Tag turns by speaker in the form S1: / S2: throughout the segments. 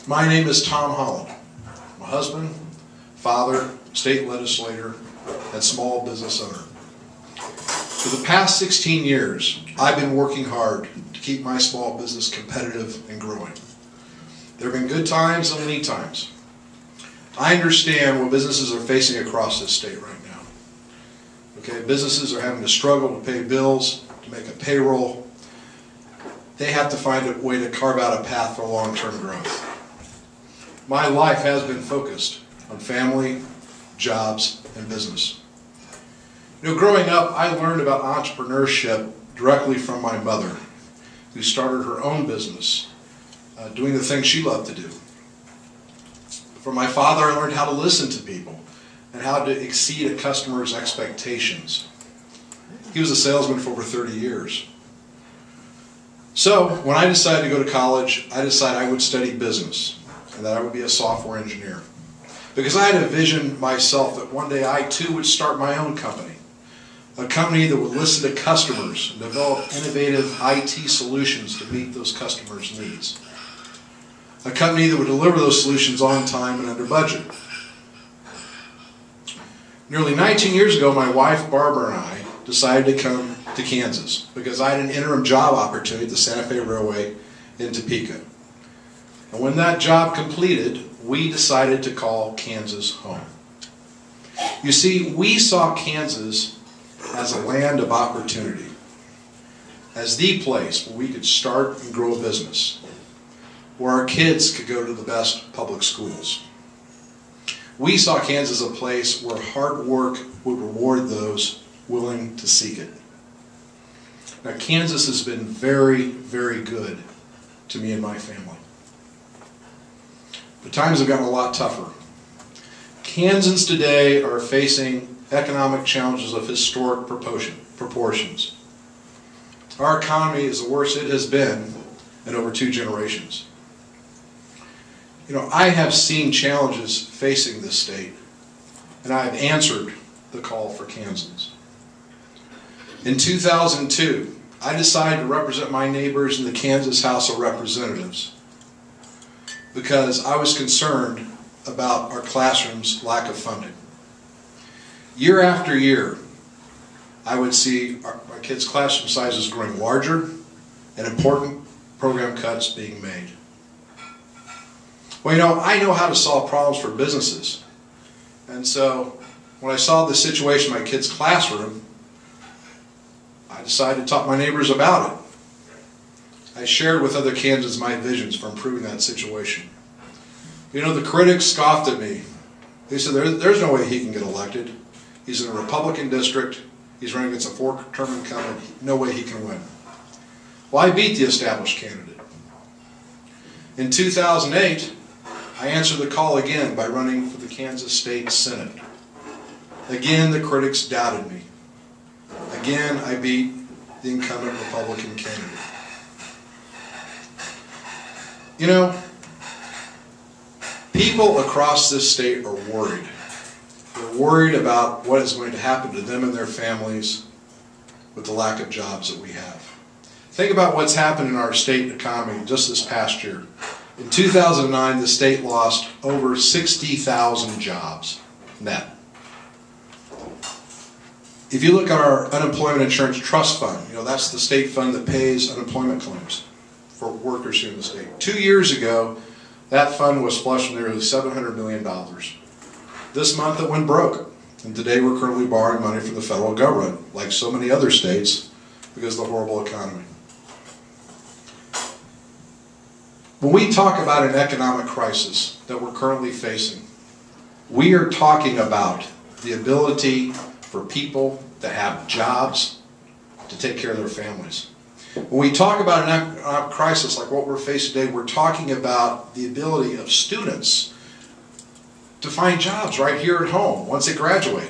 S1: My name is Tom Holland. I'm a husband, father, state legislator, and small business owner. For the past 16 years, I've been working hard to keep my small business competitive and growing. There have been good times and lean times. I understand what businesses are facing across this state right now. Okay, businesses are having to struggle to pay bills, to make a payroll. They have to find a way to carve out a path for long-term growth. My life has been focused on family, jobs, and business. You know, growing up, I learned about entrepreneurship directly from my mother, who started her own business, doing the things she loved to do. From my father, I learned how to listen to people and how to exceed a customer's expectations. He was a salesman for over 30 years. So, when I decided to go to college, I decided I would study business and that I would be a software engineer. Because I had envisioned myself that one day I too would start my own company. A company that would listen to customers and develop innovative IT solutions to meet those customers' needs. A company that would deliver those solutions on time and under budget. Nearly 19 years ago, my wife Barbara and I decided to come to Kansas because I had an interim job opportunity at the Santa Fe Railway in Topeka. And when that job completed, we decided to call Kansas home. You see, we saw Kansas as a land of opportunity, as the place where we could start and grow a business, where our kids could go to the best public schools. We saw Kansas as a place where hard work would reward those willing to seek it. Now, Kansas has been very, very good to me and my family. But times have gotten a lot tougher. Kansans today are facing economic challenges of historic proportions. Our economy is the worst it has been in over 2 generations. You know, I have seen challenges facing this state, and I have answered the call for Kansans. In 2002, I decided to represent my neighbors in the Kansas House of Representatives because I was concerned about our classrooms' lack of funding. Year after year, I would see my kids' classroom sizes growing larger and important program cuts being made. Well, you know, I know how to solve problems for businesses. And so when I saw the situation in my kids' classroom, I decided to talk to my neighbors about it. I shared with other Kansans my visions for improving that situation. You know, the critics scoffed at me. They said, there's no way he can get elected. He's in a Republican district. He's running against a 4-term incumbent. No way he can win. Well, I beat the established candidate. In 2008, I answered the call again by running for the Kansas State Senate. Again, the critics doubted me. Again, I beat the incumbent Republican candidate. You know, people across this state are worried. They're worried about what is going to happen to them and their families with the lack of jobs that we have. Think about what's happened in our state economy just this past year. In 2009, the state lost over 60,000 jobs net. If you look at our Unemployment Insurance Trust Fund, you know, that's the state fund that pays unemployment claims for workers here in the state. 2 years ago, that fund was flush with nearly $700 million. This month it went broke, and today we're currently borrowing money from the federal government, like so many other states, because of the horrible economy. When we talk about an economic crisis that we're currently facing, we are talking about the ability for people to have jobs to take care of their families. When we talk about an economic crisis like what we're facing today, we're talking about the ability of students to find jobs right here at home once they graduate.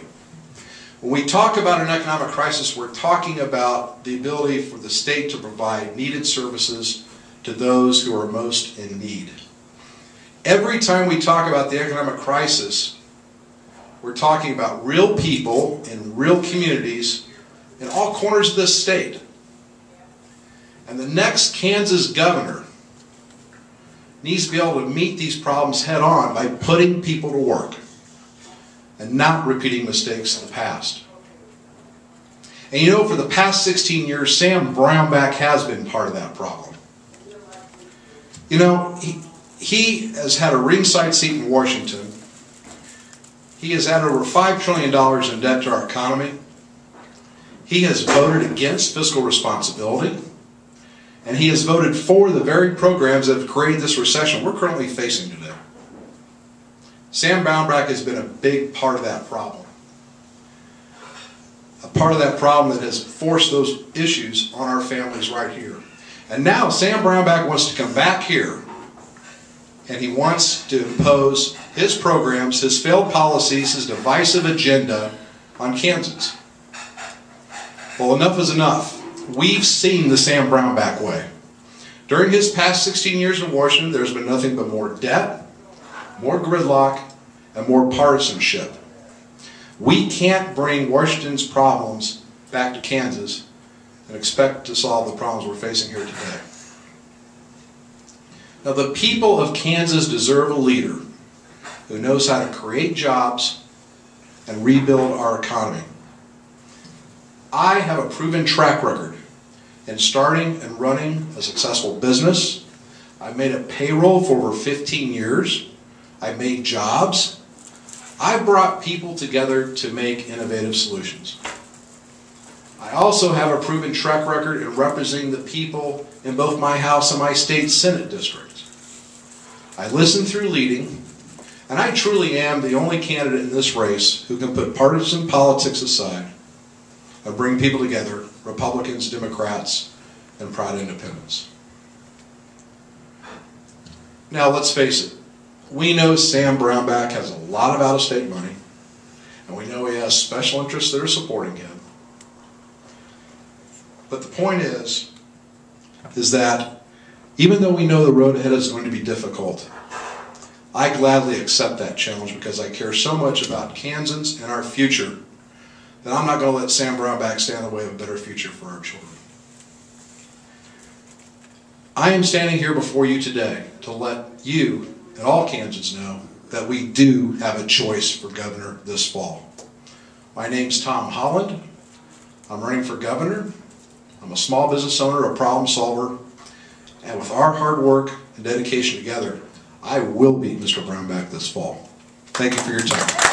S1: When we talk about an economic crisis, we're talking about the ability for the state to provide needed services to those who are most in need. Every time we talk about the economic crisis, we're talking about real people in real communities in all corners of this state. And the next Kansas governor needs to be able to meet these problems head on by putting people to work and not repeating mistakes of the past. And you know, for the past 16 years, Sam Brownback has been part of that problem. You know, he has had a ringside seat in Washington. He has had over $5 trillion in debt to our economy. He has voted against fiscal responsibility. And he has voted for the very programs that have created this recession we're currently facing today. Sam Brownback has been a big part of that problem. A part of that problem that has forced those issues on our families right here. And now Sam Brownback wants to come back here and he wants to impose his programs, his failed policies, his divisive agenda on Kansans. Well, enough is enough. We've seen the Sam Brownback way. During his past 16 years in Washington, there's been nothing but more debt, more gridlock, and more partisanship. We can't bring Washington's problems back to Kansas and expect to solve the problems we're facing here today. Now, the people of Kansas deserve a leader who knows how to create jobs and rebuild our economy. I have a proven track record in starting and running a successful business. I've made a payroll for over 15 years. I've made jobs. I brought people together to make innovative solutions. I also have a proven track record in representing the people in both my House and my state Senate districts. I listen through leading, and I truly am the only candidate in this race who can put partisan politics aside and bring people together, Republicans, Democrats, and proud independents. Now, let's face it. We know Sam Brownback has a lot of out-of-state money, and we know he has special interests that are supporting him. But the point is that even though we know the road ahead is going to be difficult, I gladly accept that challenge because I care so much about Kansans and our future that I'm not going to let Sam Brownback stand in the way of a better future for our children. I am standing here before you today to let you and all Kansans know that we do have a choice for governor this fall. My name's Tom Holland. I'm running for governor. I'm a small business owner, a problem solver, and with our hard work and dedication together, I will beat Mr. Brownback this fall. Thank you for your time.